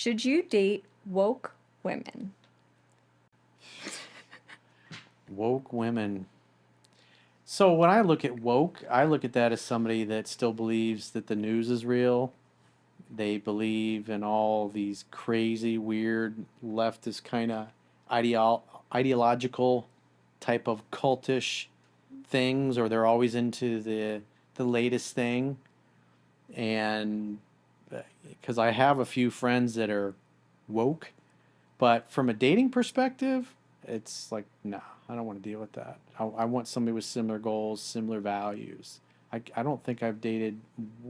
Should you date woke women? Woke women. So when I look at woke, I look at that as somebody that still believes that the news is real. They believe in all these crazy, weird, leftist kind of ideological type of cultish things, or they're always into the latest thing. And because I have a few friends that are woke, but from a dating perspective, it's like, nah, I don't want to deal with that. I want somebody with similar goals, similar values. I don't think I've dated.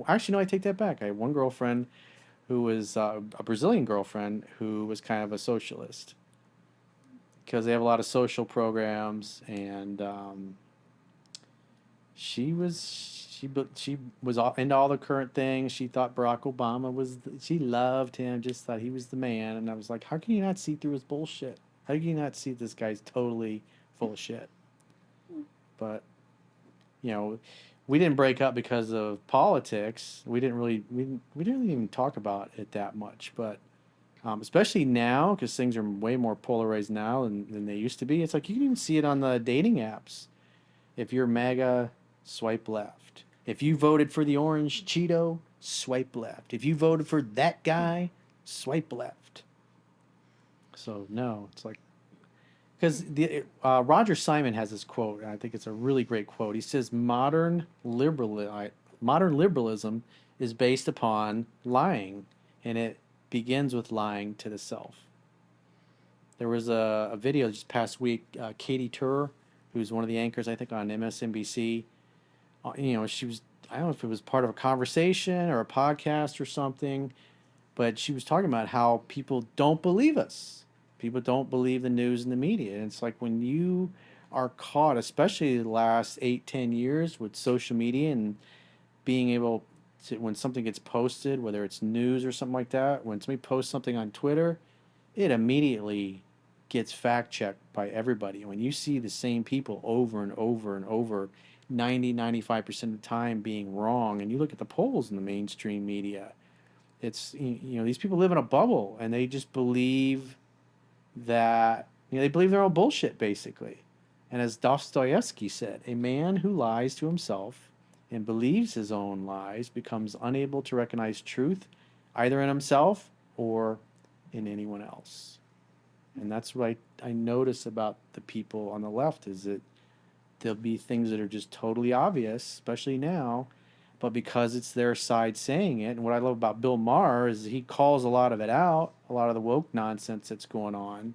Actually, no, I take that back. I had one girlfriend who was a Brazilian girlfriend who was kind of a socialist because they have a lot of social programs, and she was into all the current things. She thought Barack Obama she loved him, just thought he was the man. And I was like, how can you not see through his bullshit? How can you not see this guy's totally full of shit? But you know, we didn't break up because of politics. We didn't really even talk about it that much. But especially now, because things are way more polarized now than they used to be. It's like you can even see it on the dating apps. If you're MAGA, swipe left. If you voted for the orange Cheeto, swipe left. If you voted for that guy, swipe left. So no, it's like because the Roger Simon has this quote, and I think it's a really great quote. He says, modern liberalism is based upon lying, and it begins with lying to the self." There was a video just past week. Katie Tur, who's one of the anchors, I think, on MSNBC. She was, I don't know if it was part of a conversation or a podcast or something, but she was talking about how people don't believe us. People don't believe the news and the media. And it's like when you are caught, especially the last 8, 10 years with social media and being able to, when something gets posted, whether it's news or something like that, when somebody posts something on Twitter, it immediately gets fact checked by everybody. When you see the same people over and over and over, 95% of the time being wrong, and you look at the polls in the mainstream media, it's, these people live in a bubble and they just believe that, they believe their own bullshit, basically. And as Dostoevsky said, a man who lies to himself and believes his own lies becomes unable to recognize truth either in himself or in anyone else. And that's what I notice about the people on the left is that there'll be things that are just totally obvious, especially now, but because it's their side saying it. And what I love about Bill Maher is he calls a lot of it out, a lot of the woke nonsense that's going on,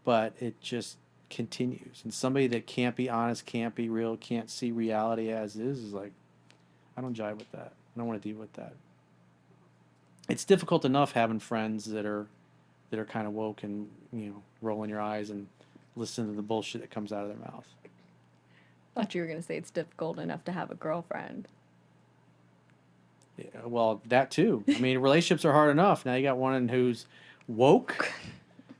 but it just continues. And somebody that can't be honest, can't be real, can't see reality as is like, I don't jive with that. I don't want to deal with that. It's difficult enough having friends that are kind of woke and rolling your eyes and listen to the bullshit that comes out of their mouth. Thought you were going to say it's difficult enough to have a girlfriend. Yeah, well, that too. I mean, relationships are hard enough. Now you got one who's woke,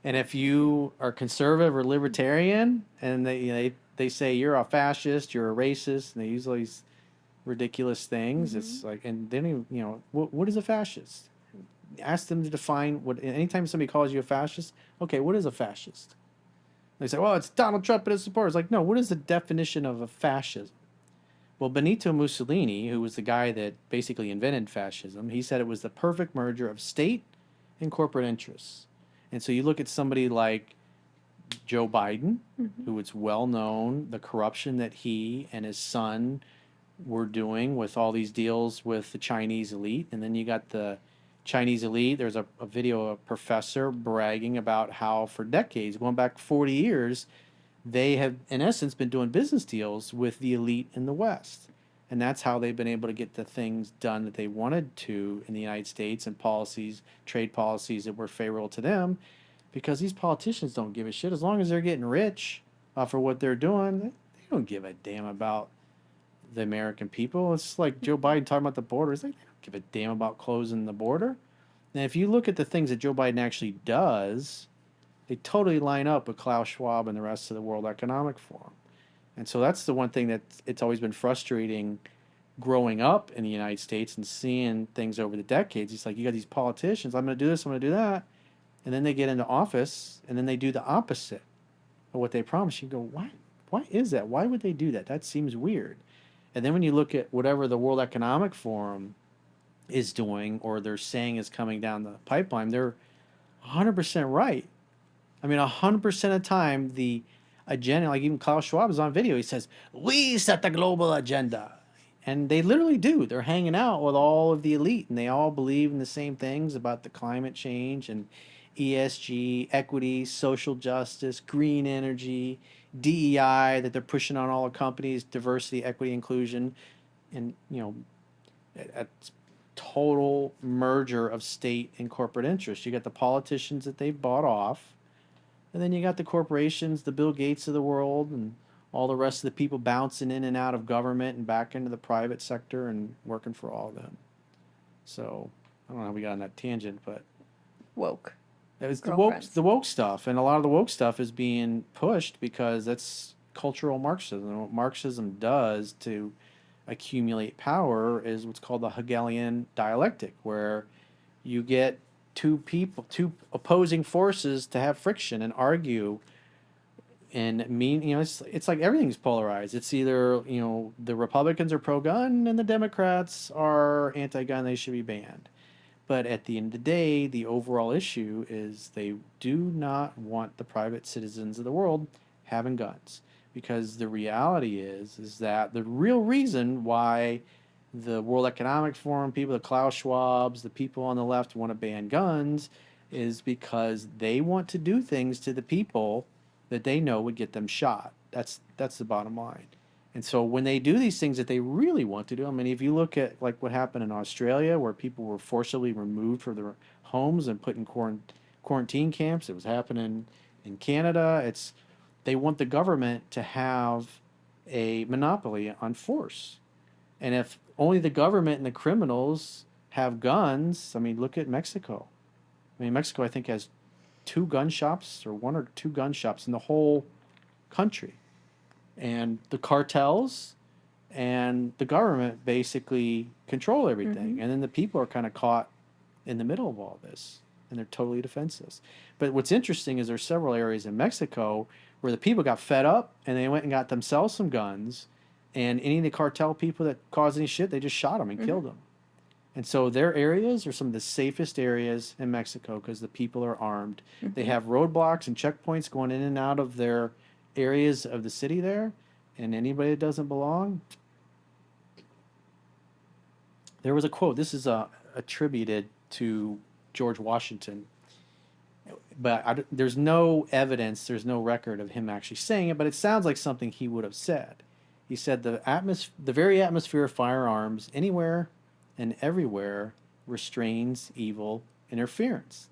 and if you are conservative or libertarian, and they say you're a fascist, you're a racist, and they use all these ridiculous things. Mm-hmm. It's like, and then what is a fascist? Ask them to define what. Anytime somebody calls you a fascist, okay, what is a fascist? They say, well, it's Donald Trump and his supporters. Like, no, what is the definition of a fascism? Well, Benito Mussolini, who was the guy that basically invented fascism, he said it was the perfect merger of state and corporate interests. And so you look at somebody like Joe Biden, mm-hmm. who it's well known the corruption that he and his son were doing with all these deals with the Chinese elite. And then you got the Chinese elite. There's a video of a professor bragging about how for decades, going back 40 years, they have, in essence, been doing business deals with the elite in the West. And that's how they've been able to get the things done that they wanted to in the United States and policies, trade policies that were favorable to them, because these politicians don't give a shit. As long as they're getting rich for what they're doing, they don't give a damn about the American people. It's like Joe Biden talking about the border. It's like, they don't give a damn about closing the border. And if you look at the things that Joe Biden actually does, they totally line up with Klaus Schwab and the rest of the World Economic Forum. And so that's the one thing that it's always been frustrating growing up in the United States and seeing things over the decades. He's like, you got these politicians, I'm going to do this, I'm going to do that. And then they get into office and then they do the opposite of what they promise. You go, why? Why is that? Why would they do that? That seems weird. And then when you look at whatever the World Economic Forum is doing or they're saying is coming down the pipeline, they're 100% right. I mean, 100% of the time, the agenda, like even Klaus Schwab is on video, he says, we set the global agenda. And they literally do. They're hanging out with all of the elite, and they all believe in the same things about the climate change and ESG, equity, social justice, green energy, DEI that they're pushing on all the companies, diversity, equity, inclusion, and a total merger of state and corporate interests. You got the politicians that they've bought off, and then you got the corporations, the Bill Gates of the world, and all the rest of the people bouncing in and out of government and back into the private sector and working for all of them. So I don't know how we got on that tangent, but Woke. it was Girlfriends. the woke stuff, and a lot of the woke stuff is being pushed because that's cultural Marxism. And what Marxism does to accumulate power is what's called the Hegelian dialectic, where you get two opposing forces to have friction and argue and it's like everything's polarized. It's either the Republicans are pro-gun and the Democrats are anti-gun, they should be banned. But at the end of the day, the overall issue is they do not want the private citizens of the world having guns, because the reality is that the real reason why the World Economic Forum people, the Klaus Schwabs, the people on the left want to ban guns is because they want to do things to the people that they know would get them shot. That's the bottom line. And so when they do these things that they really want to do, I mean, if you look at like what happened in Australia, where people were forcibly removed from their homes and put in quarantine camps, it was happening in Canada. They want the government to have a monopoly on force. And if only the government and the criminals have guns, I mean, look at Mexico. I mean, Mexico, I think, has 2 gun shops or 1 or 2 gun shops in the whole country. And the cartels and the government basically control everything. And then the people are kind of caught in the middle of all this, and they're totally defenseless. But what's interesting is there's several areas in Mexico where the people got fed up and they went and got themselves some guns, and any of the cartel people that caused any shit, they just shot them and killed them. And so their areas are some of the safest areas in Mexico because the people are armed. They have roadblocks and checkpoints going in and out of their areas of the city there, and anybody that doesn't belong. There was a quote. This is attributed to George Washington, but there's no evidence, there's no record of him actually saying it, but it sounds like something he would have said. He said the very atmosphere of firearms anywhere and everywhere restrains evil interference.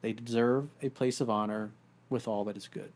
They deserve a place of honor with all that is good.